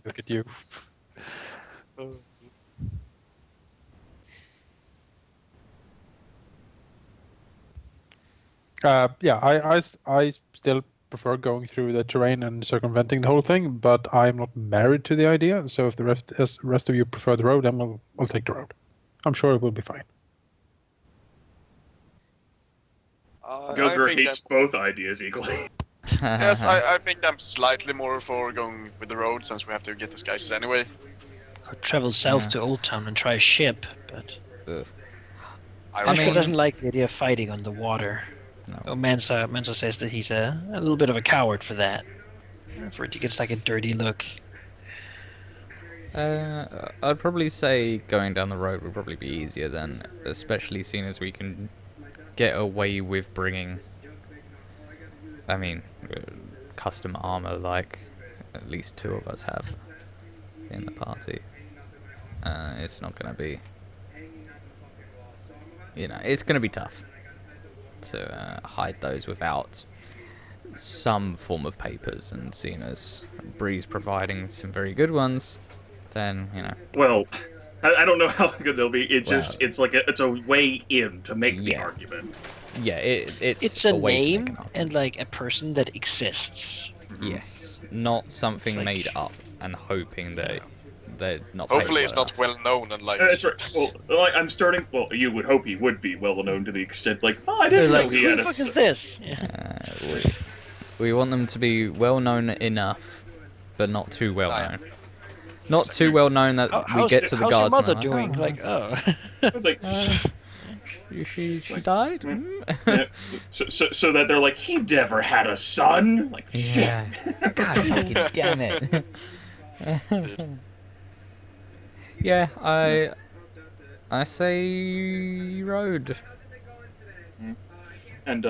Look at you. Yeah, I still prefer going through the terrain and circumventing the whole thing, but I'm not married to the idea. So if the rest of you prefer the road, then we'll take the road. I'm sure it will be fine. Gilgr hates both ideas equally. Yes, I think I'm slightly more for going with the road since we have to get disguises anyway. Could travel south to Old Town and try a ship, but I doesn't like the idea of fighting on the water. No. Oh, Mansa says that he's a little bit of a coward for that. For it gets like a dirty look. I'd probably say going down the road would probably be easier then, especially seeing as we can get away with bringing, custom armor like at least 2 of us have in the party. It's not going to be, it's going to be tough to hide those without some form of papers, and seeing as Bree's providing some very good ones, then, Well, I don't know how good they'll be. It's a way in to make the argument. Yeah, it's a way name and like a person that exists. Yes, not something made up and hoping that they're not. Hopefully, it's not well known and like. That's right. Well, I'm starting. Well, you would hope he would be well known to the extent like, I didn't know he had a. Who the fuck is this? Yeah. We want them to be well known enough, but not too well known. Not too well known that we get to the guards. How's your mother doing? It's like. She died. Yeah. So that they're like, he never had a son. Like, yeah. shit. God fucking damn it. Yeah, I say road. And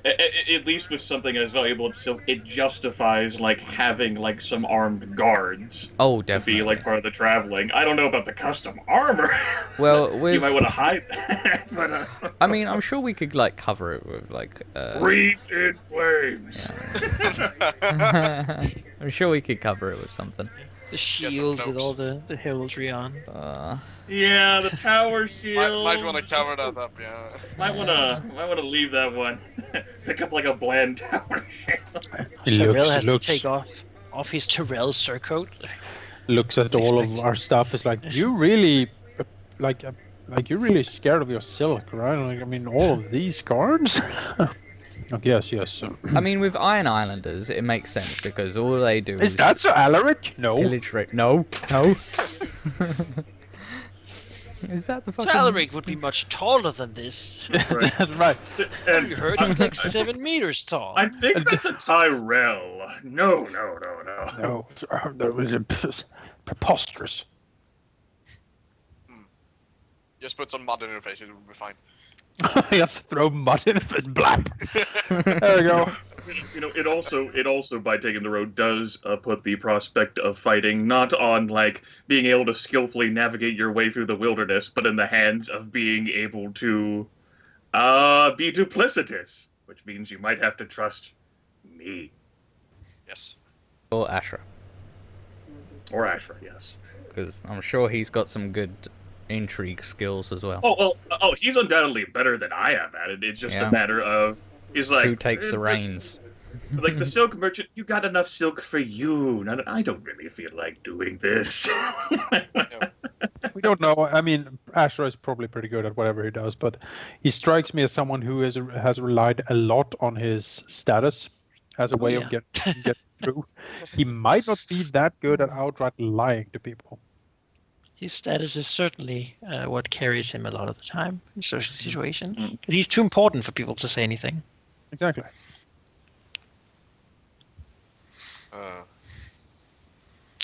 at least with something as valuable as silk, it justifies like having like some armed guards. Oh, definitely. To be like part of the traveling. I don't know about the custom armor. Well, you might want to hide that. But, I mean, I'm sure we could like cover it with like. Wreathed in flames. Yeah. I'm sure we could cover it with something. The shield with all the heraldry on. Yeah, the tower shield. Might want to cover that up, yeah. Might want to leave that one. Pick up like a bland tower shield. Tyrell has to take off his Tyrell surcoat. Looks at all of our stuff. Is like, you really, like you're really scared of your silk, right? Like, I mean, all of these cards. Yes. I mean, with Iron Islanders, it makes sense because all they do is that so Alaric? No. Pillage No. Is that the fucking... Alaric would be much taller than this. That's right. And you heard he was like 7 meters tall. I think that's a Tyrell. No. No, that was preposterous. Just put some mud in your face, it will be fine. Just throw mud in his blap. There we go. It also by taking the road does put the prospect of fighting not on like being able to skillfully navigate your way through the wilderness, but in the hands of being able to be duplicitous, which means you might have to trust me. Yes. Or Ashra. Or Ashra, yes. Because I'm sure he's got some good intrigue skills as well. He's undoubtedly better than I am at it. It's just a matter of he's like, who takes the reins. Like the silk merchant, you got enough silk for you. I don't really feel like doing this. We don't know. I mean, Ashra is probably pretty good at whatever he does, but he strikes me as someone who has relied a lot on his status as a way of get through. He might not be that good at outright lying to people. His status is certainly what carries him a lot of the time in social situations. He's too important for people to say anything. Exactly.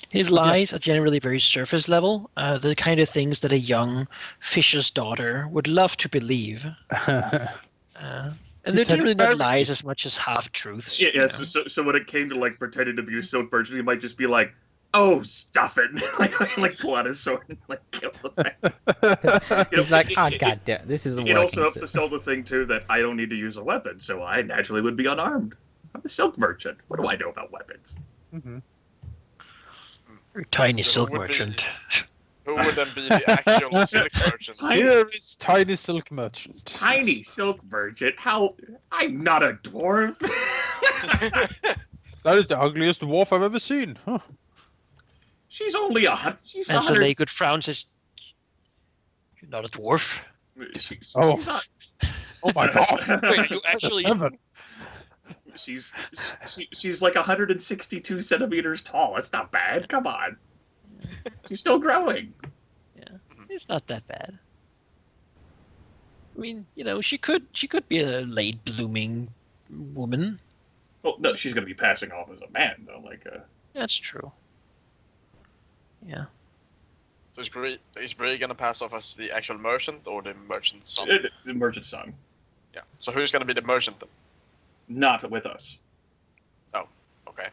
His lies are generally very surface level, the kind of things that a young fisher's daughter would love to believe. And they're generally not lies as much as half-truths. Yeah. So when it came to like pretending to be a silk merchant, he might just be like, "Oh, stuff it!" like pull out his sword and like kill the He's like, goddamn, this isn't working. It also helps to sell the thing too that I don't need to use a weapon, so I naturally would be unarmed. I'm a silk merchant. What do I know about weapons? Mm-hmm. Tiny So silk who would be- merchant. Who would then be the actual silk merchant? Here is tiny silk merchant. Tiny silk merchant. How? I'm not a dwarf. That is the ugliest dwarf I've ever seen. Huh. She's only she's And 100. Sir Good frown says, "You're not a dwarf." She's Oh. not. Oh my god. Wait, you actually? 7. She's like 162 centimeters tall. That's not bad. Come on. She's still growing. It's not that bad. I mean, she could be a late blooming woman. Well, no, she's gonna be passing off as a man though. That's true. Yeah. So is Bree gonna pass off as the actual merchant or the merchant's son? The merchant's son. Yeah. So who's gonna be the merchant then? Not with us. Okay.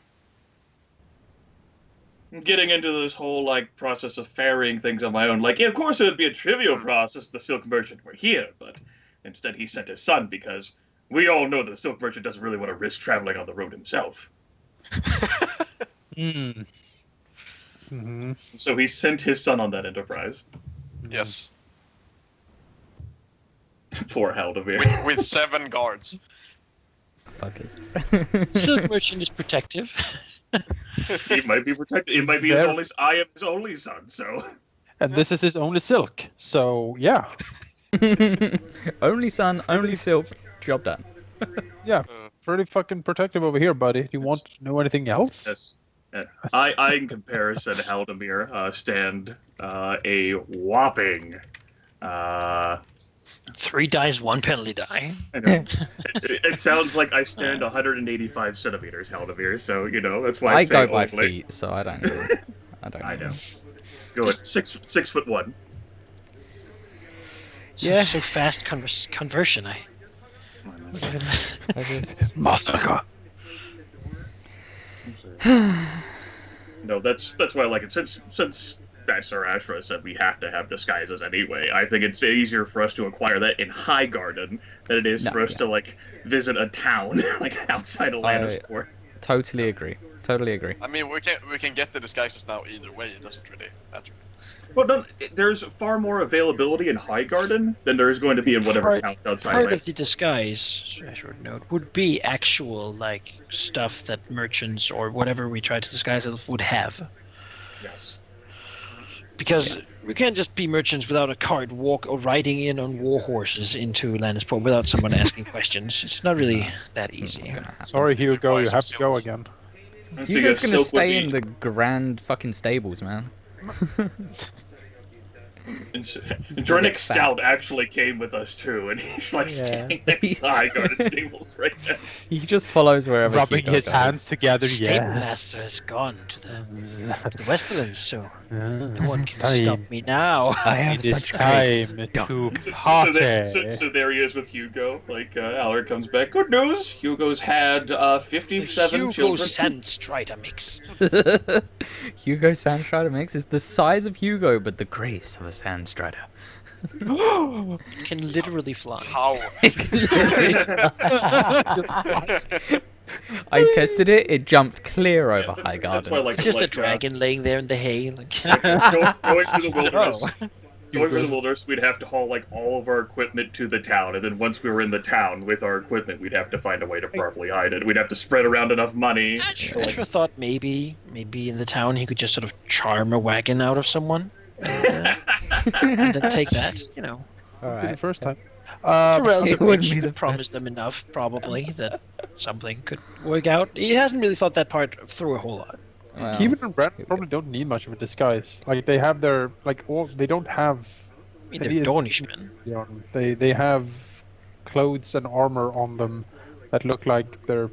I'm getting into this whole process of ferrying things on my own. Of course it would be a trivial process if the silk merchant were here, but instead he sent his son because we all know that the silk merchant doesn't really want to risk traveling on the road himself. Mm. Mm-hmm. So he sent his son on that enterprise. Yes. Poor Halldamir. With 7 guards. Fuck is this? Silk merchant is protective. He might be protected. It might be his only. I am his only son, so. And this is his only silk. So, yeah. Only son, only silk, job done. Yeah. Pretty fucking protective over here, buddy. Do you want to know anything else? Yes. I in comparison, Halldamir stand a whopping. 3 dice, 1 penalty die. I know. It sounds like I stand 185 centimeters, Halldamir. So that's why I say go by only. feet, so I don't know. I know. Good. 6'1". Yeah. So fast conversion. I just... Massacre. No, that's why I like it. Since Sir Ashra said we have to have disguises anyway, I think it's easier for us to acquire that in Highgarden than it is for us to visit a town outside of Lannisport. Totally agree. I mean, we can get the disguises now either way. It doesn't really matter. Well, no, there's far more availability in Highgarden than there is going to be in whatever town outside. Part of the disguise, I should note, would be actual stuff that merchants or whatever we try to disguise it would have. Yes. Because we can't just be merchants without a cart or riding in on war horses into Lannisport without someone asking questions. It's not really that easy. Sorry, Hugo, you have to go again. You guys gonna stay in the grand fucking stables, man. Drennick Stout actually came with us too, and he's standing next to Highgarden stables right now. He just follows wherever Rubbing Hugo his goes. hands together, Stable yes. master has gone to the Westerlands, so no one can Time. stop me now. I have It is such time great to party. So there he is with Hugo. Allard comes back. Good news. Hugo's had 57 Hugo children. Sandstrider mix. Hugo Sandstrider mix is the size of Hugo, but the grace of a Sandstrider. Can literally fly. How? I tested it. It jumped clear over That's why I Highgarden. like It's just a like, dragon laying there in the hay. going through the wilderness. Oh. Going through the wilderness, we'd have to haul all of our equipment to the town, and then once we were in the town with our equipment, we'd have to find a way to properly hide it. We'd have to spread around enough money. Ashra thought maybe in the town he could just sort of charm a wagon out of someone. And then take that, Be the Alright. first time. Or else it wouldn't Rich be the could promise best. them enough, probably, that something could work out. He hasn't really thought that part through a whole lot. Well, Keevan and Brent probably don't need much of a disguise. They have their they don't have. I mean, they're any- Dornishmen. They have clothes and armor on them that look like they're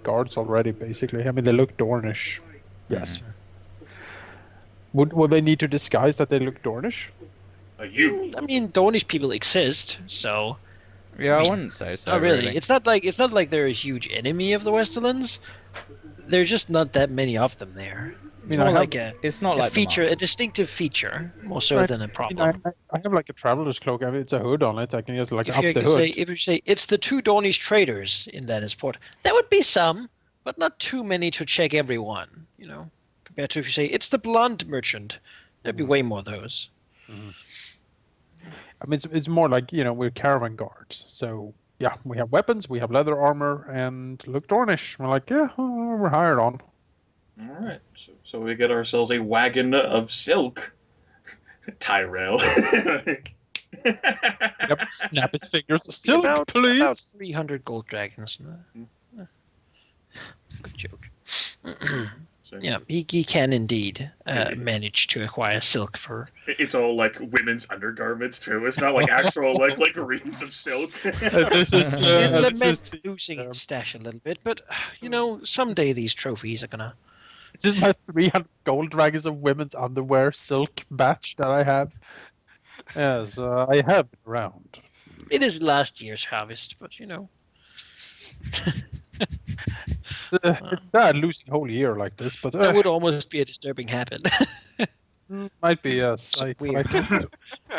guards already. Basically, I mean they look Dornish. Yes. Would they need to disguise that they look Dornish? You. I mean, Dornish people exist, so Yeah, I wouldn't say so. not really. It's not like they're a huge enemy of the Westerlands. There's just not that many of them there. It's more like It's not a like the feature, a Marvel. distinctive feature, more so Right. than a I mean, problem. I have a traveler's cloak. I mean, it's a hood on it. I can just If up you the could hood. say it's the 2 Dornish traders in Lannisport, there would be some, but not too many to check everyone. You know, compared to if you say it's the blonde merchant, there'd be way more of those. I mean, it's more like, we're caravan guards. So, yeah, we have weapons, we have leather armor, and look Dornish. We're like, yeah, we're hired on. All right, so we get ourselves a wagon of silk. Tyrell. Yep, snap his fingers. Silk, About please. 300 gold dragons. Good joke. So Yeah, he can indeed manage to acquire silk for. it's all like women's undergarments too. It's not like actual like reams of silk. This is It this laments is losing its stash a little bit, but someday these trophies are gonna. this is my 300 gold dragons of women's underwear silk batch that I have. Yes, I have been around. It is last year's harvest, but It's sad losing a whole year like this, but that would almost be a disturbing habit. might be, yes. Weird.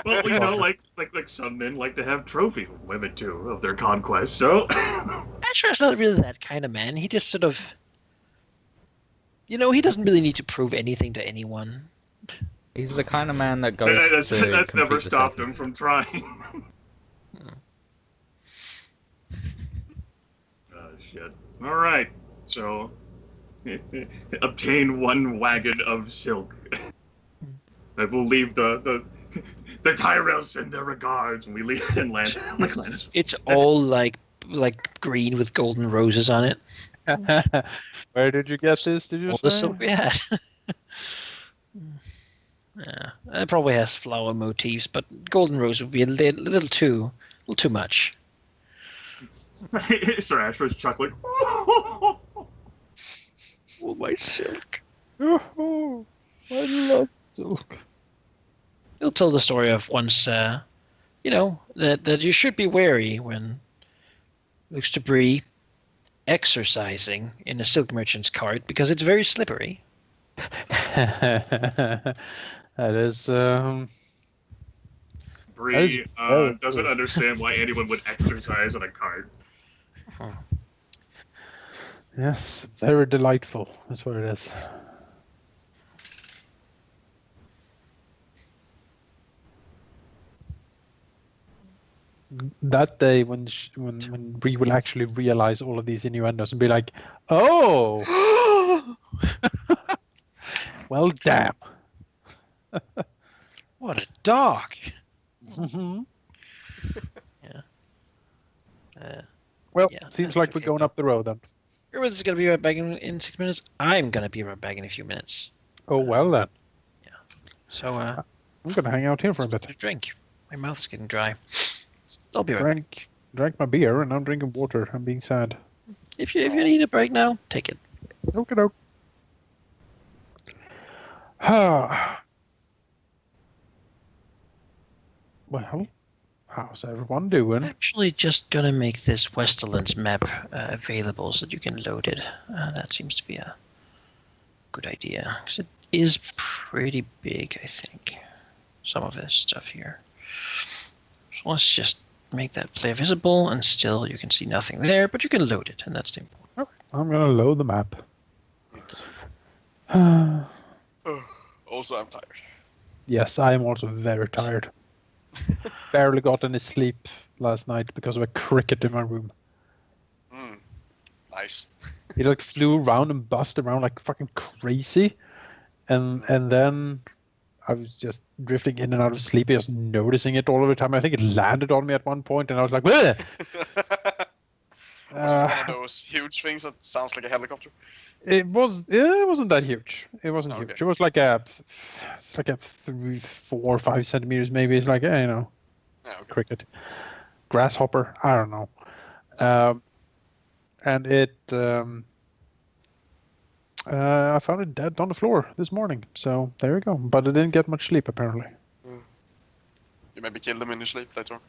Well, like some men like to have trophy women too of their conquests. So Asher's not really that kind of man. He just sort of, he doesn't really need to prove anything to anyone. He's the kind of man that goes to that's never complete the stopped circle. him from trying. Oh shit! All right, so obtain one wagon of silk. I will leave the Tyrells send their regards, and we leave it in land. It's all like green with golden roses on it. Where did you get this? Did you All say? the silk we had. Yeah, it probably has flower motifs, but golden rose would be a little too much. Sir Ashra's chuckling. Oh, my silk. Oh, I love silk. He'll tell the story of once, that you should be wary when looks to Bree exercising in a silk merchant's cart because it's very slippery. That is. Bree very doesn't cool. understand why anyone would exercise on a cart. Yes, very delightful. That's what it is. That day when Bree will actually realize all of these innuendos and be like, "Oh, well, damn." What a dog! Mhm. Yeah. Well, Yeah, seems that's like we're okay. going up the road then. Everyone's gonna be right back in 6 minutes. I'm gonna be right back in a few minutes. Oh well then. So I'm gonna hang out here for a bit. get a drink. My mouth's getting dry. I'll be right back. Drank my beer and I'm drinking water. I'm being sad. If you need a break now, take it. Okie doke. Well, how's everyone doing? I'm actually just gonna make this Westerlands map available so that you can load it. That seems to be a good idea because it is pretty big, I think. Some of this stuff here. So let's just make that player visible, and still you can see nothing there, but you can load it, and that's the important. Okay, I'm gonna load the map. Also, I'm tired. Yes, I am also very tired. Barely got any sleep last night because of a cricket in my room. Nice. It like flew around and buzzed around like fucking crazy, and then I was just drifting in and out of sleep, just noticing it all of the time. I think it landed on me at one point, and I was like, "Bleh!" Was it one of those huge things that sounds like a helicopter? It wasn't that huge. It wasn't Okay. huge. It was like it's like a 3, 4, 5 centimeters maybe. It's like Yeah, okay. cricket, grasshopper. I don't know. And it I found it dead on the floor this morning. So there you go. But I didn't get much sleep apparently. You maybe kill them in your sleep later on.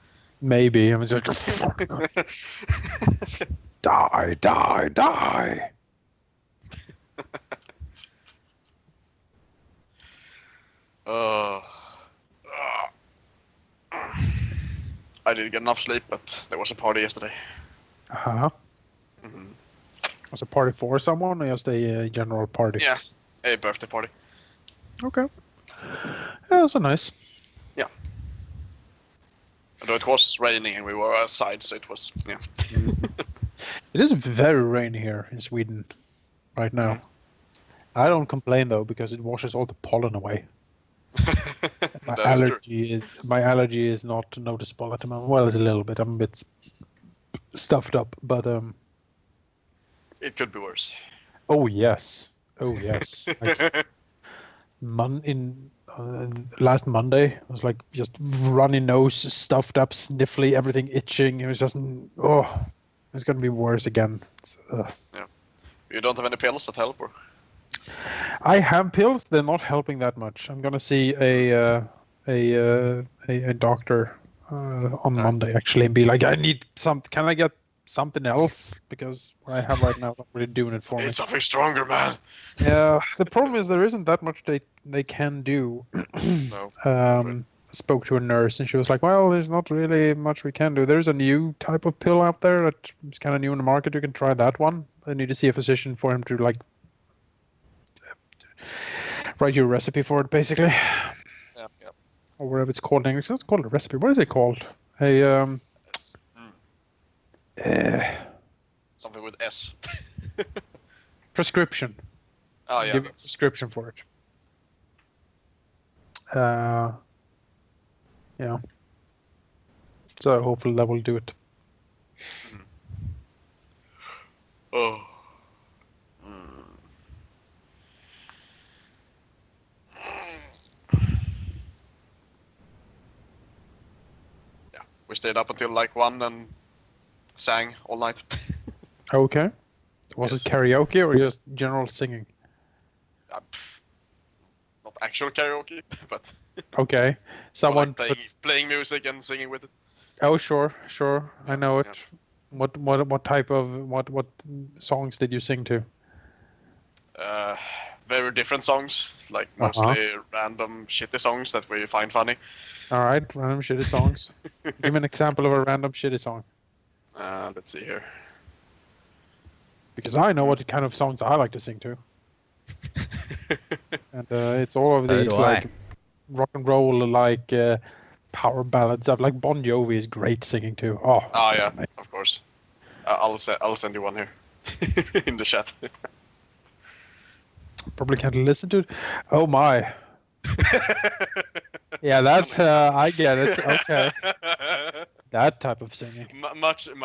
Maybe I was just like, fuck. Die, die, die. I didn't get enough sleep, but there was a party yesterday. Uh-huh. Mhm. Was a party for someone or just a general party? Yeah, a birthday party. Okay. Yeah, that's so nice. Yeah. Although it was raining and we were outside, so it was, yeah. It is very rainy here in Sweden right now. I don't complain though because it washes all the pollen away. My allergy is not noticeable at the moment. Well, it's a little bit. I'm a bit stuffed up, but It could be worse. oh yes, Like, last Monday, it was like just runny nose, stuffed up, sniffly, everything itching. It was just it's gonna be worse again. Yeah. You don't have any pills that help, or? I have pills. They're not helping that much. I'm gonna see a doctor on Monday actually, and be like, I need some. Can I get something else? Because what I have right now is not really doing it for me. Need something stronger, man. Yeah. The problem is there isn't that much they can do. No. Spoke to a nurse and she was like, well, there's not really much we can do. There's a new type of pill out there that's kind of new in the market. You can try that one. I need to see a physician for him to like write you a recipe for it, basically. Yeah. Or whatever it's called in English. It's not called a recipe. What is it called? Something with S. Prescription. Oh yeah. Give me a prescription for it. Yeah. So hopefully that will do it. Oh. Yeah, we stayed up until like 1 and sang all night. Okay. Was it karaoke or just general singing? Not actual karaoke, but Okay. Someone like playing music and singing with it. Oh, sure. I know it. Yeah. What type of what songs did you sing to? Very different songs, like mostly random shitty songs that we find funny. All right, random shitty songs. Give me an example of a random shitty song. Let's see here. Because I know what kind of songs I like to sing to. And it's all of these like rock and roll, like power ballads. Like Bon Jovi is great singing to. Oh yeah, nice. Of course. I'll send you one here in the chat. Probably can't listen to it. Oh my. Yeah, that I get it. Okay. That type of singing. Much of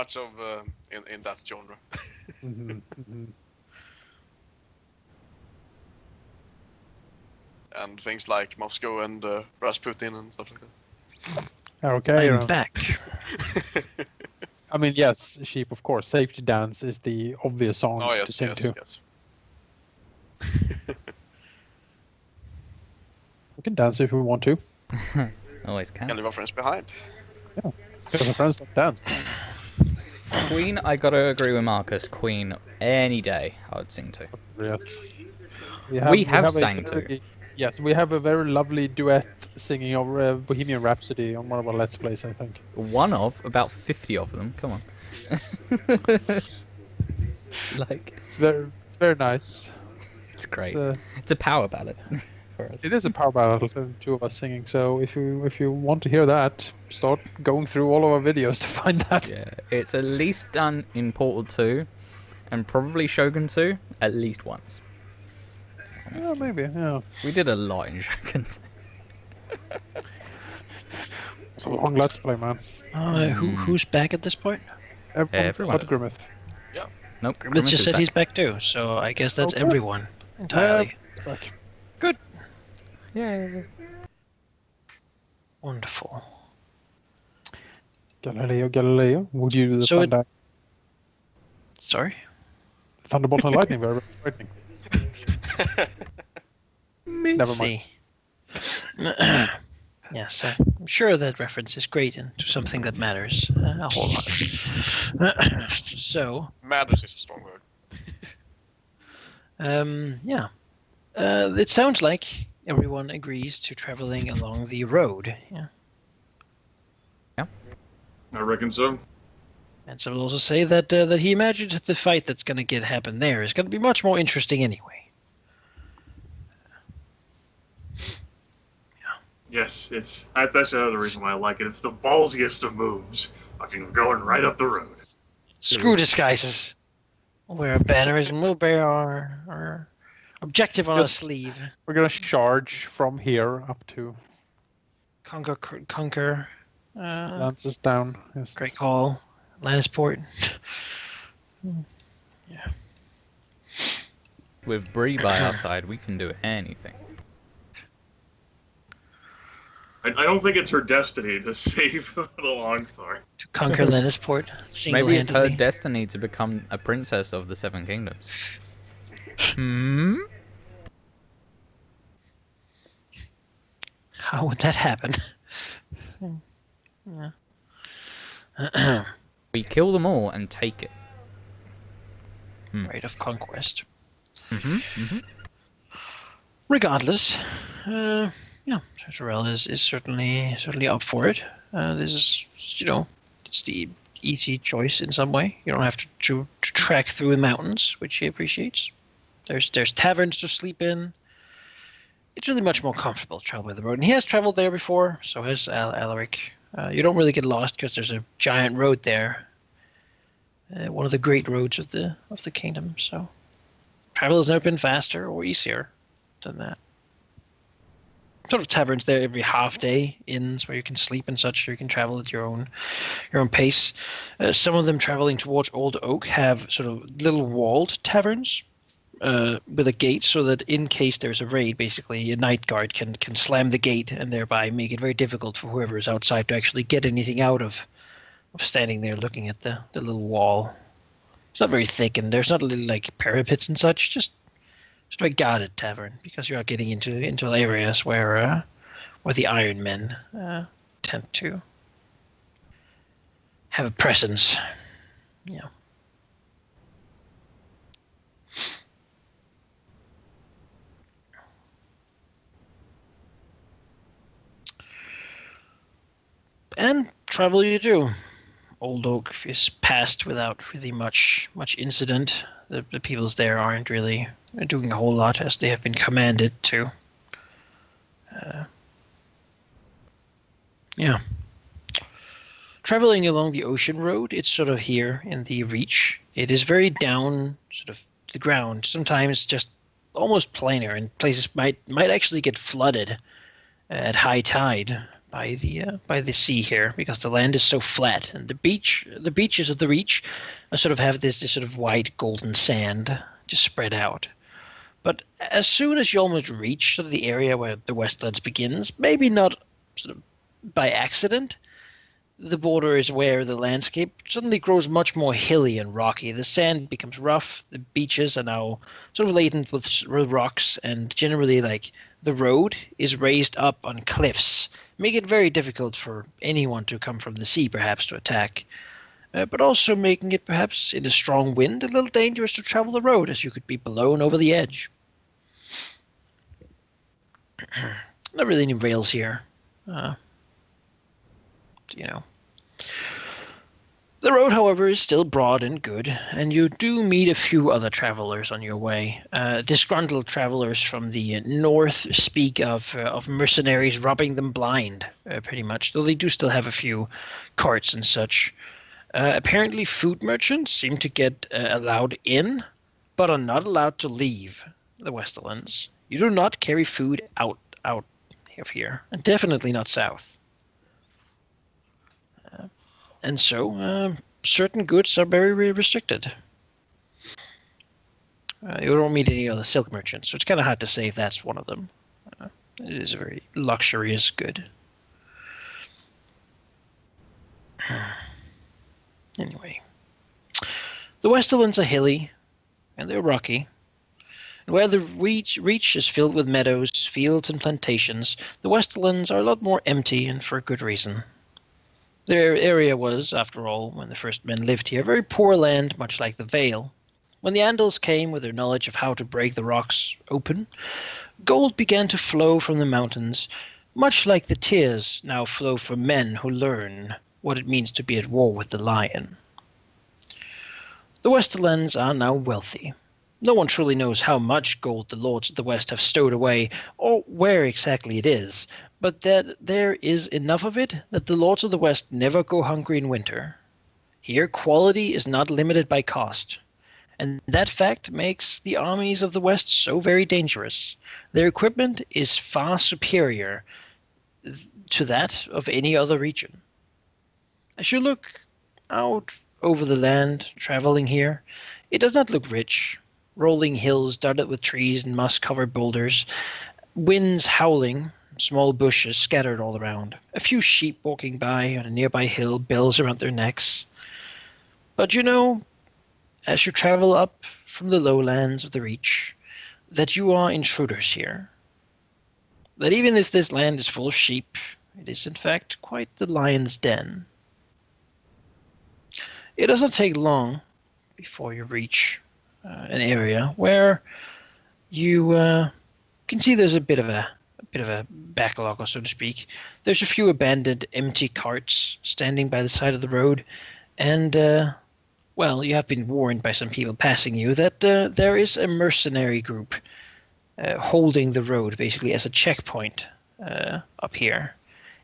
in that genre. And things like Moscow and Rasputin and stuff like that. Okay. I'm back. I mean, yes, Sheep, of course. Safety Dance is the obvious song to sing to. Yes. We can dance if we want to. Always can. Can leave our friends behind. Yeah, because our friends don't dance. Queen, I gotta agree with Marcus. Queen, any day I would sing to. Yes. We have sang to. Yes, we have a very lovely duet singing of Bohemian Rhapsody on one of our Let's Plays, I think. One of about 50 of them. Come on. Like it's very nice. It's great. It's a power ballad for us. It is a power ballad, the two of us singing. So if you want to hear that, start going through all of our videos to find that. Yeah, it's at least done in Portal 2, and probably Shogun 2 at least once. Yeah, maybe. Yeah. We did a lot in Shogun 2. It's a long Let's Play, man. Who's back at this point? Everyone. But Grimmeth. Yeah. Nope. Grimmeth just said he's back too, so I guess that's everyone entirely. It's back. Good. Yeah. Wonderful. Galileo. Would you do the thunder? Sorry? Thunderbolt and lightning, very frightening. Never mind. Yes, I'm sure that reference is great into something that matters a whole lot. So. Matters is a strong word. Yeah. It sounds like everyone agrees to traveling along the road. Yeah. I reckon so. And some will also say that that he imagines that the fight that's going to happen there is going to be much more interesting anyway. Yes, that's another reason why I like it. It's the ballsiest of moves. Fucking going right up the road. Screw disguises. We'll wear a banners and we'll bear our objective on our Just- sleeve. We're gonna charge from here up to Conquer. Lances down. Yes. Great call. Lannisport. With Bree by our side, we can do anything. I don't think it's her destiny to save the Longthorn. To conquer Lannisport Maybe it's her single-handedly. destiny to become a princess of the Seven Kingdoms. How would that happen? We kill them all and take it. Right of conquest. Mm-hmm. Regardless, Rahal is certainly up for it. This is, it's the easy choice in some way. You don't have to trek through the mountains, which he appreciates. There's taverns to sleep in. It's really much more comfortable to travel by the road, and he has traveled there before. So has Alaric. You don't really get lost because there's a giant road there. One of the great roads of the kingdom. So travel has never been faster or easier than that. Sort of taverns there every half day, inns where you can sleep and such, so you can travel at your own pace. Some of them traveling towards Old Oak have sort of little walled taverns with a gate, so that in case there's a raid, basically a night guard can slam the gate and thereby make it very difficult for whoever is outside to actually get anything out of standing there looking at the little wall. It's not very thick, and there's not little like parapets and such. Just a guarded tavern, because you're getting into areas where the Iron Men tend to have a presence. Yeah. And travel you do. Old Oak is passed without really much incident. The peoples there aren't really doing a whole lot, as they have been commanded to. Traveling along the ocean road, it's sort of here in the Reach. It is very down, sort of the ground. Sometimes just almost plainer, and places might actually get flooded at high tide by the sea here, because the land is so flat, and the beaches of the Reach sort of have this sort of white golden sand just spread out. But as soon as you almost reach sort of the area where the Westlands begins, maybe not sort of by accident, the border is where the landscape suddenly grows much more hilly and rocky. The sand becomes rough, the beaches are now sort of laden with rocks, and generally like the road is raised up on cliffs, make it very difficult for anyone to come from the sea perhaps to attack. But also making it perhaps in a strong wind a little dangerous to travel the road, as you could be blown over the edge. Not really any rails here. The road, however, is still broad and good, and you do meet a few other travelers on your way. Disgruntled travelers from the north speak of mercenaries robbing them blind, pretty much, though they do still have a few carts and such. Apparently food merchants seem to get allowed in, but are not allowed to leave the Westerlands. You do not carry food out of here, and definitely not south. And so, certain goods are very, very restricted. You don't meet any other silk merchants, so it's kind of hard to say if that's one of them. It is a very luxurious good. Anyway, the Westerlands are hilly, and they're rocky. And where the reach is filled with meadows, fields, and plantations, the Westerlands are a lot more empty, and for a good reason. Their area was, after all, when the first men lived here, very poor land, much like the Vale. When the Andals came with their knowledge of how to break the rocks open, gold began to flow from the mountains, much like the tears now flow from men who learn what it means to be at war with the lion. The Westerlands are now wealthy. No one truly knows how much gold the lords of the West have stowed away, or where exactly it is, but that there is enough of it that the lords of the West never go hungry in winter. Here, quality is not limited by cost, and that fact makes the armies of the West so very dangerous. Their equipment is far superior to that of any other region. As you look out over the land traveling here, it does not look rich. Rolling hills dotted with trees and moss-covered boulders, winds howling, small bushes scattered all around, a few sheep walking by on a nearby hill, bells around their necks. But you know, as you travel up from the lowlands of the Reach, that you are intruders here. That even if this land is full of sheep, it is in fact quite the lion's den. It does not take long before you reach an area where you can see there's a bit of a backlog, or so to speak. There's a few abandoned, empty carts standing by the side of the road, and well, you have been warned by some people passing you that there is a mercenary group holding the road, basically as a checkpoint up here,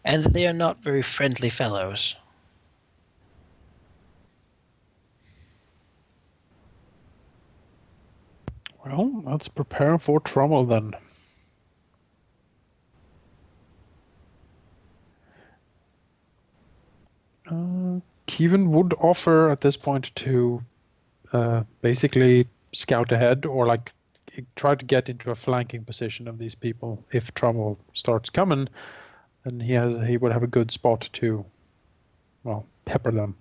and they are not very friendly fellows. Well, let's prepare for trouble then. Kevin would offer at this point to basically scout ahead or like try to get into a flanking position of these people. If trouble starts coming, then he would have a good spot to, well, pepper them.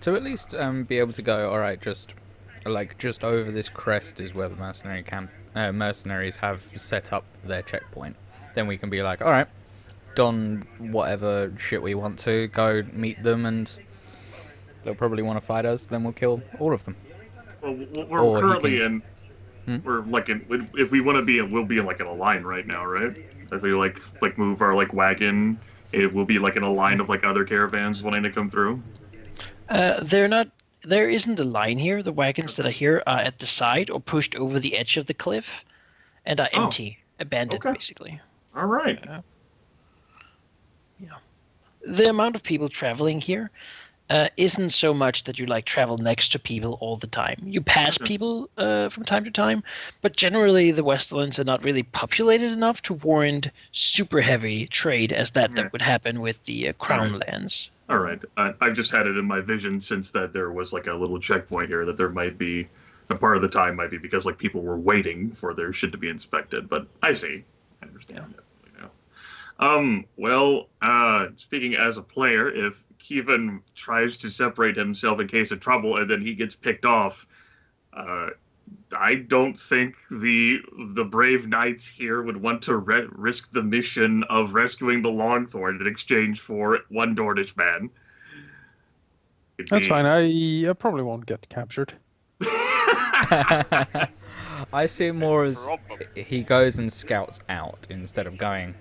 To at least be able to go, all right, just over this crest is where the mercenaries have set up their checkpoint. Then we can be like, all right, don whatever shit we want to, go meet them, and they'll probably want to fight us. Then we'll kill all of them. Well, we're currently in. We're like if we want to be in, we'll be in like in a line right now, right? If we like move our like wagon, it will be like in a line of like other caravans wanting to come through. They're not. There isn't a line here. The wagons that are here are at the side or pushed over the edge of the cliff, and are empty, abandoned, basically. All right. Yeah. The amount of people traveling here isn't so much that you like travel next to people all the time. You pass people from time to time, but generally the Westerlands are not really populated enough to warrant super heavy trade as that would happen with the Crown lands. All right. I've just had it in my vision since that there was like a little checkpoint here that there might be a part of the time might be because like people were waiting for their shit to be inspected. But I see. I understand definitely now. Well, speaking as a player, if Kevin tries to separate himself in case of trouble and then he gets picked off, I don't think the brave knights here would want to risk the mission of rescuing the Longthorn in exchange for one Dornish man. That's fine. I probably won't get captured. I see it more as he goes and scouts out instead of going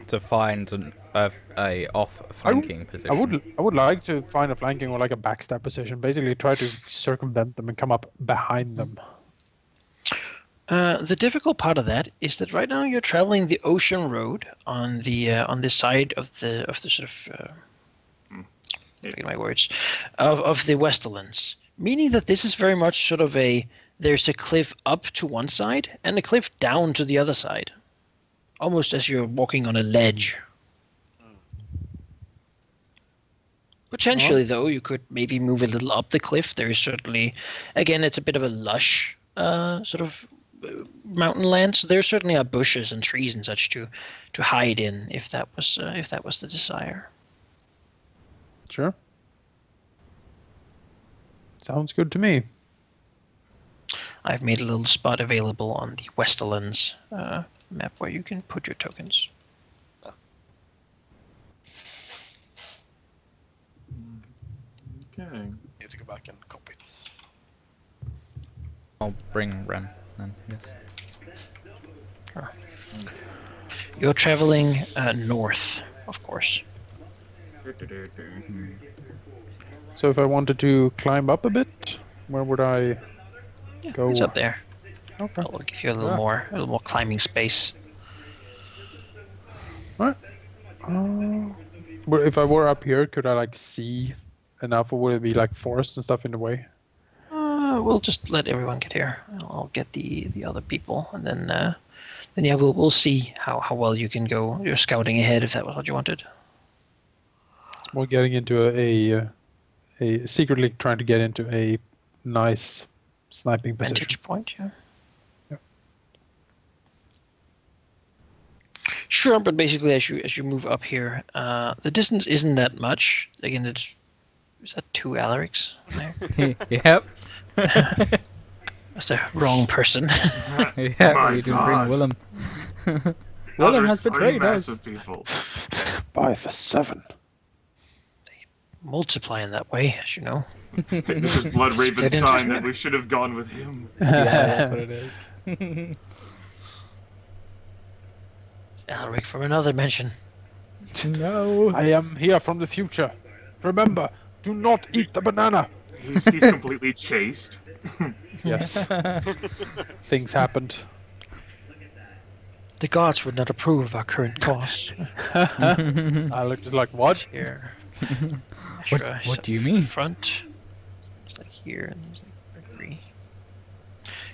to find a off-flanking position. I would like to find a flanking or like a backstab position. Basically, try to circumvent them and come up behind them. The difficult part of that is that right now you're traveling the ocean road on the side of the sort of forget my words of the Westerlands, meaning that this is very much sort of there's a cliff up to one side and a cliff down to the other side, almost as you're walking on a ledge. Potentially, though, you could maybe move a little up the cliff. There is certainly, again, it's a bit of a lush sort of mountain land. So there certainly are bushes and trees and such to hide in if that was the desire. Sure. Sounds good to me. I've made a little spot available on the Westerlands map where you can put your tokens. Okay. Need to go back and copy it. I'll bring Ren then, yes. You're traveling north, of course. So if I wanted to climb up a bit, where would I go? It's up there. Okay. I'll give you a little more climbing space. Alright. But if I were up here, could I like see enough, or would it be like forest and stuff in the way? We'll just let everyone get here. I'll get the other people, and then yeah, we'll see how well you can go. You're scouting ahead if that was what you wanted. It's more getting into a secretly trying to get into a nice sniping position. Vantage point, yeah. Yep. Sure, but basically, as you move up here, the distance isn't that much. Again, is that 2 Alarics there? Yep. That's the wrong person. Yeah, My we didn't God. bring Willem. Willem There's has 3 betrayed us. massive people. 5 for 7. Multiply in that way, as you know. This is Blood Raven's Get sign into that we should have gone with him. Yeah, that's what it is. Alaric from another dimension. No. I am here from the future. Remember, do not eat the banana. He's completely chased. Yes. Things happened. The gods would not approve of our current course. I look just like, what? Here. What do you mean? Front. It's like here and there's like Mercury.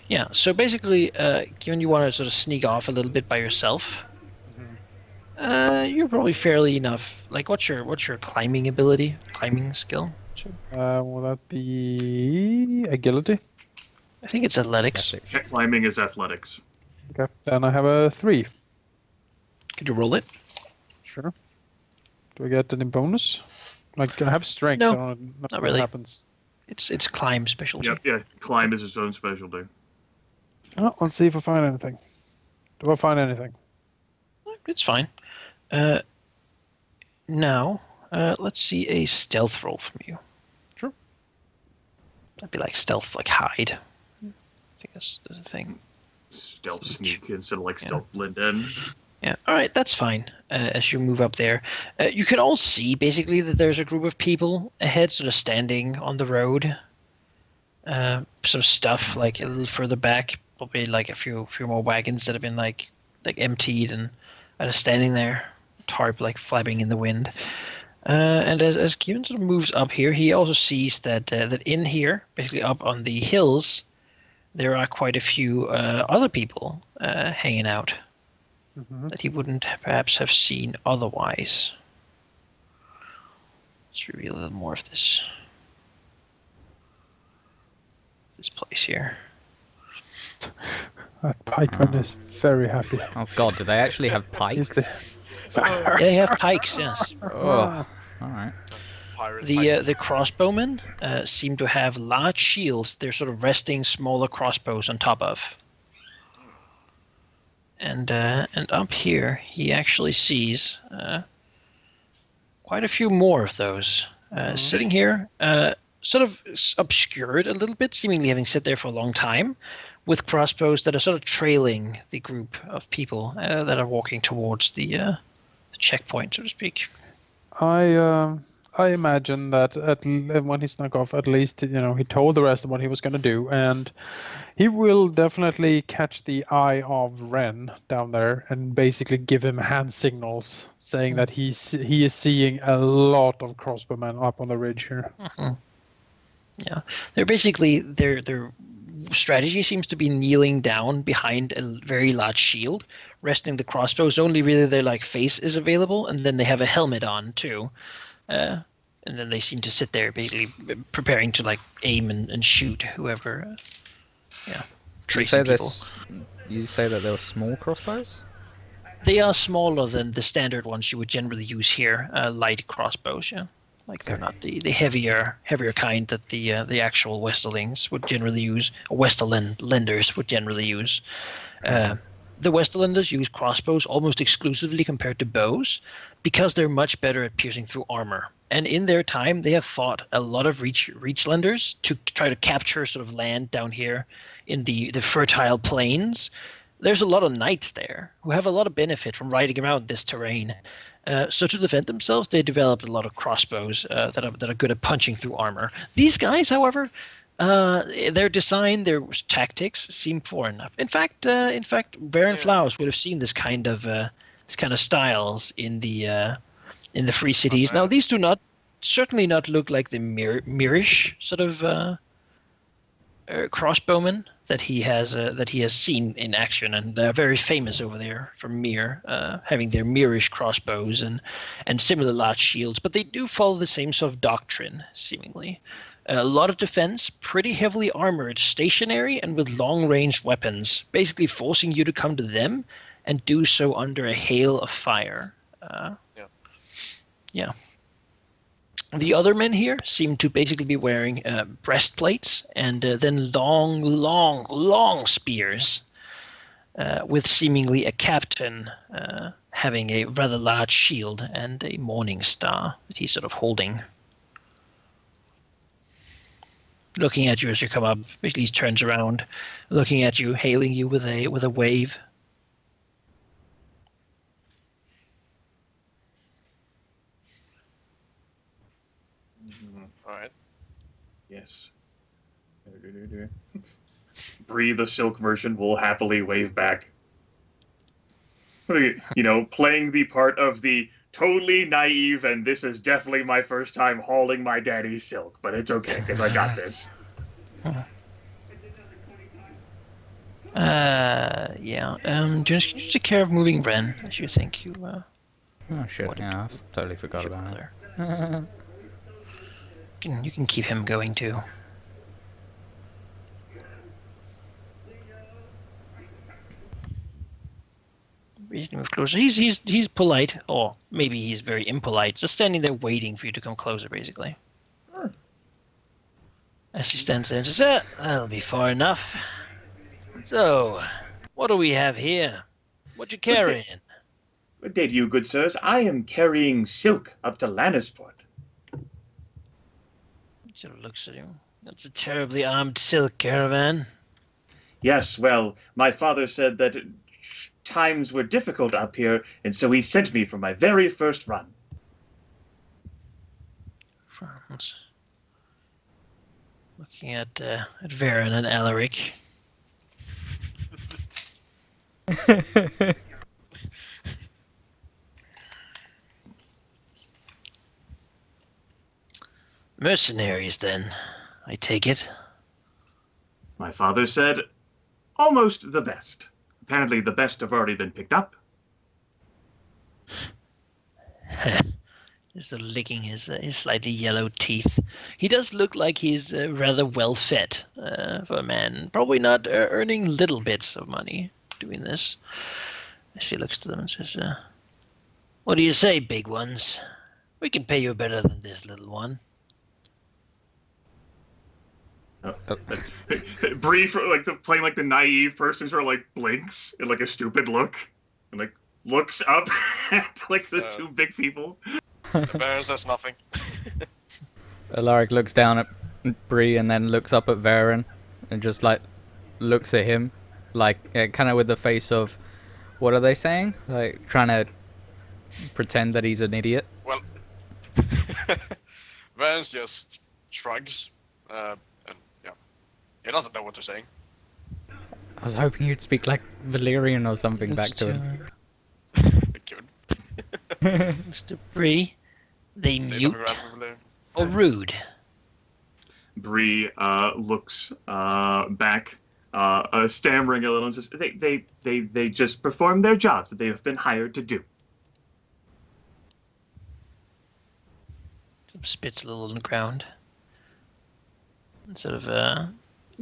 Yeah, so basically, given you want to sort of sneak off a little bit by yourself, you're probably fairly enough. Like, what's your climbing ability? Climbing skill? Will that be agility? I think it's athletics. Yeah, climbing is athletics. Okay, then I have a 3. Could you roll it? Sure. Do I get any bonus? Like, I have strength. No, I don't know not what really. happens. It's climb specialty. Yep, yeah, climb is his own specialty. Oh, let's see if I find anything. Do I find anything? It's fine. Now, let's see a stealth roll from you. Sure. That'd be like stealth, like hide. I think that's a thing. Stealth sneak instead of like stealth blend in. Yeah, all right, that's fine. As you move up there, you can all see basically that there's a group of people ahead, sort of standing on the road. Some stuff like a little further back, probably like a few more wagons that have been like emptied and are standing there, tarp like flapping in the wind. And as Kieran sort of moves up here, he also sees that in here, basically up on the hills, there are quite a few other people hanging out that he wouldn't perhaps have seen otherwise. Let's reveal a little more of this place here. That pikeman is very happy. Oh god, do they actually have pikes? Yeah, they have pikes, yes. Oh, alright. Pirate The crossbowmen seem to have large shields. They're sort of resting smaller crossbows on top of. And up here, he actually sees quite a few more of those sitting here, sort of obscured a little bit, seemingly having sit there for a long time, with crossbows that are sort of trailing the group of people that are walking towards the checkpoint, so to speak. I imagine that when he snuck off, at least he told the rest of what he was going to do, and he will definitely catch the eye of Ren down there and basically give him hand signals, saying that he is seeing a lot of crossbowmen up on the ridge here. Yeah, they're basically their strategy seems to be kneeling down behind a very large shield, resting the crossbows. Only really their like face is available, and then they have a helmet on too. And then they seem to sit there basically preparing to like aim and shoot whoever tracing people. You say that they were small crossbows? They are smaller than the standard ones you would generally use here, light crossbows, yeah. Like they're not the heavier kind that the actual Westerlings would generally use, or Westerlanders would generally use. The Westerlanders use crossbows almost exclusively compared to bows because they're much better at piercing through armor. And in their time, they have fought a lot of Reachlanders to try to capture sort of land down here in the fertile plains. there's a lot of knights there who have a lot of benefit from riding around this terrain. So to defend themselves, they developed a lot of crossbows that are good at punching through armor. These guys, however, their design, their tactics seem foreign enough. In fact, Baron Flowers would have seen this kind of styles in the free cities. Now, these do certainly not look like the Mirish sort of crossbowmen that he has seen in action, and they're very famous over there for Mir, having their Mirish crossbows and similar large shields. But they do follow the same sort of doctrine, seemingly. A lot of defense, pretty heavily armored, stationary, and with long-range weapons, basically forcing you to come to them and do so under a hail of fire. Yeah. The other men here seem to basically be wearing breastplates and then long spears, with seemingly a captain having a rather large shield and a morning star that he's sort of holding. Looking at you as you come up, basically he turns around, looking at you, hailing you with a wave. All right. Yes. Bree, the silk merchant, will happily wave back. You know, playing the part of the totally naive, and this is definitely my first time hauling my daddy's silk, but it's okay, because I got this. Yeah. Do you take care of moving Ren, as you think you... Oh shit, yeah, I totally forgot about it. You can keep him going, too. Move closer. He's polite, or maybe he's very impolite, just standing there waiting for you to come closer, basically. As he stands there and says, that'll be far enough. So, what do we have here? What you carrying? Good day to you, good sirs. I am carrying silk up to Lannisport. He sort of looks at you. That's a terribly armed silk caravan. Yes, well, my father said that times were difficult up here, and so he sent me for my very first run. France. Looking at Varen and Alaric. Mercenaries, then, I take it. My father said, almost the best. Apparently the best have already been picked up. Just licking his slightly yellow teeth. He does look like he's rather well fed for a man. Probably not earning little bits of money doing this. She looks to them and says, what do you say, big ones? We can pay you better than this little one. Bree, playing like the naive person, sort of like blinks in like a stupid look, and like looks up at like the two big people. The bear says nothing. Alaric looks down at Bree and then looks up at Varen and just like looks at him, like kind of with the face of, what are they saying? Like trying to pretend that he's an idiot. Well, Vance just shrugs. And yeah, he doesn't know what they're saying. I was hoping you'd speak like Valyrian or something back to him. Mr. Bree, they mute or rude? Bree looks back, stammering a little, and says, "They just perform their jobs that they have been hired to do." Spits a little on the ground. And sort of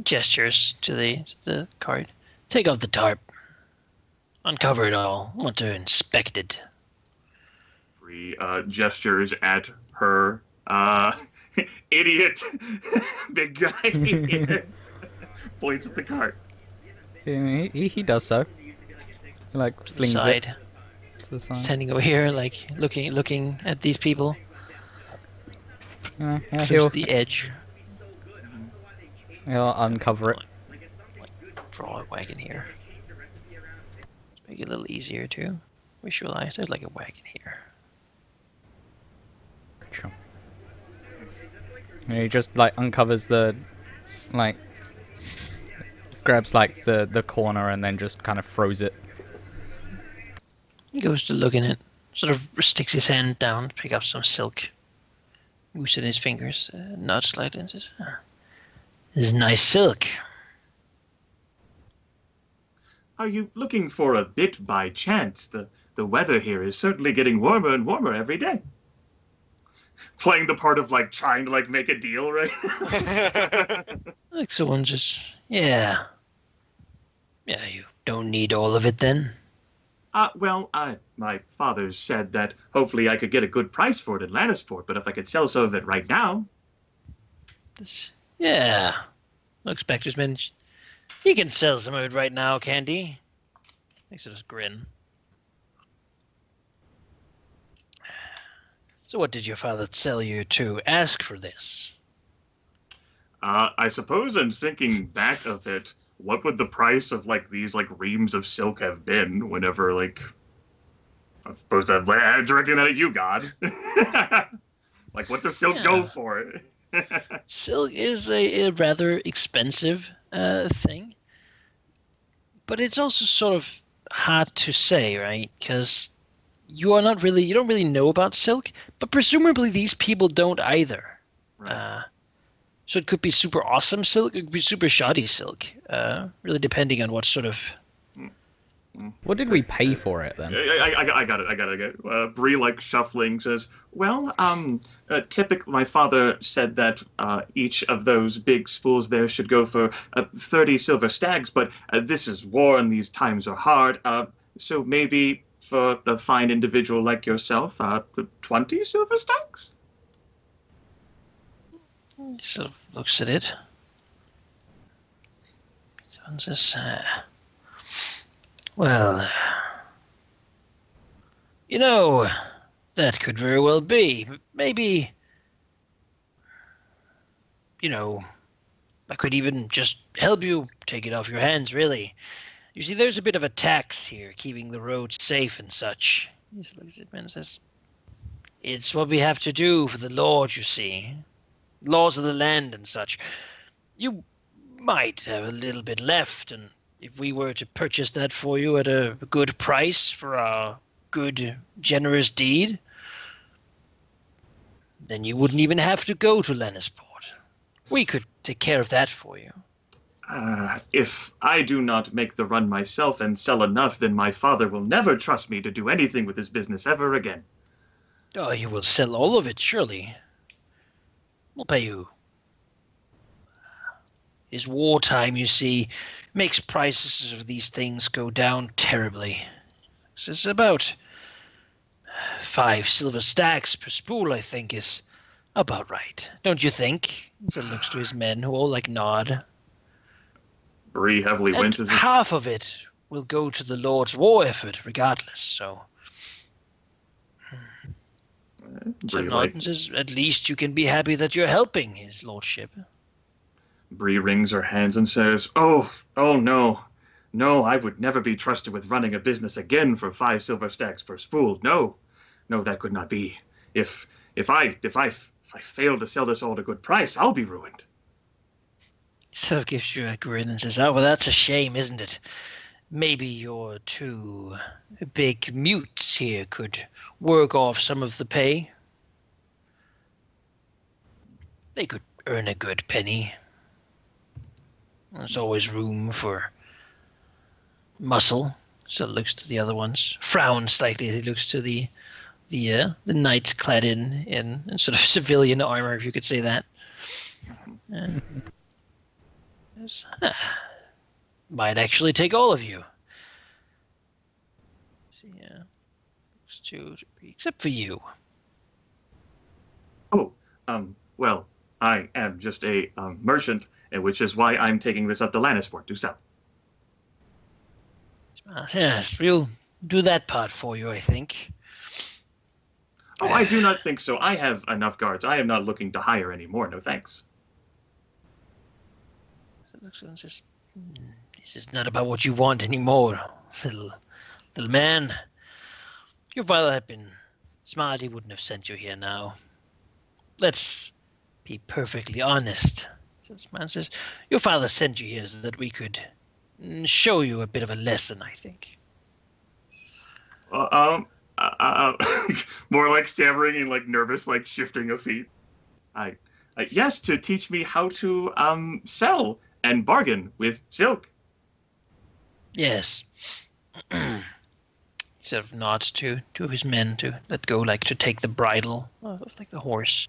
gestures to the cart. Take off the tarp. Uncover it all. I want to inspect it. Bree gestures at her idiot big guy. Points at the cart. He does so. He, like flings it to the side. Standing over here, like looking at these people. Yeah, Close the edge. He'll uncover it. Draw a wagon here. Make it a little easier to visualize. There's like a wagon here. Sure. And he just like uncovers the, like, grabs like the corner and then just kind of throws it. He goes to look in it, sort of sticks his hand down to pick up some silk. Moves in his fingers, nods slightly and says, "This is nice silk." Are you looking for a bit by chance? The weather here is certainly getting warmer and warmer every day. Playing the part of like trying to like make a deal, right? Like someone just, yeah. Yeah, you don't need all of it then. Well, my father said that hopefully I could get a good price for it in Lannisport, but if I could sell some of it right now. Yeah. Looks back to his men. He can sell some of it right now, can't he? Makes it just grin. So what did your father tell you to ask for this? I suppose I'm thinking back of it. What would the price of like these like reams of silk have been whenever like I suppose I'm directing that at you, God. Like what does silk go for? Silk is a rather expensive thing, but it's also sort of hard to say, right? Because you don't really know about silk, but presumably these people don't either. Right. So it could be super awesome silk, it could be super shoddy silk, really depending on what sort of... What did we pay for it then? I got it. Bree, like shuffling, says, "Well, typically my father said that each of those big spools there should go for 30 silver stags, but this is war and these times are hard. So maybe for a fine individual like yourself, 20 silver stags." He sort of looks at it. Someone says, "Well, you know, that could very well be. But maybe, you know, I could even just help you take it off your hands, really. You see, there's a bit of a tax here, keeping the roads safe and such." He looks at me and says, "It's what we have to do for the Lord, you see. Laws of the land and such. You might have a little bit left, and if we were to purchase that for you at a good price for our good, generous deed, then you wouldn't even have to go to Lannisport. We could take care of that for you." If I do not make the run myself and sell enough, then my father will never trust me to do anything with his business ever again. "Oh, you will sell all of it, surely. We'll pay you. It's wartime, you see. Makes prices of these things go down terribly. So it's about 5 silver stacks per spool, I think, is about right. Don't you think?" He looks to his men, who all like nod. Bree heavily And winces. half of it will go to the Lord's war effort, regardless, so... So Bree, Norton says, "At least you can be happy that you're helping his lordship." Bree wrings her hands and says, oh no. No, I would never be trusted with running a business again for 5 silver stacks per spool. No, that could not be. If I fail to sell this all at a good price, I'll be ruined." He sort of gives you a grin and says, "Oh, well, that's a shame, isn't it? Maybe your 2 big mutes here could work off some of the pay. They could earn a good penny. There's always room for muscle." So looks to the other ones, frowns slightly as he looks to the knights clad in sort of civilian armor, if you could say that. Might actually take all of you. So, yeah, looks to except for you. Oh, well, I am just a merchant, which is why I'm taking this up to Lannisport to sell. Yes, we'll do that part for you, I think. Oh, I do not think so. I have enough guards. I am not looking to hire any more. No thanks. So looks and says, "This is not about what you want anymore, little Little man, your father had been smart, he wouldn't have sent you here now. Let's be perfectly honest. This man says, your father sent you here so that we could show you a bit of a lesson, I think. More like stammering and like nervous, like shifting of feet. Yes, to teach me how to sell and bargain with silk. Yes. He sort of nods to two of his men to let go, like to take the bridle of like the horse.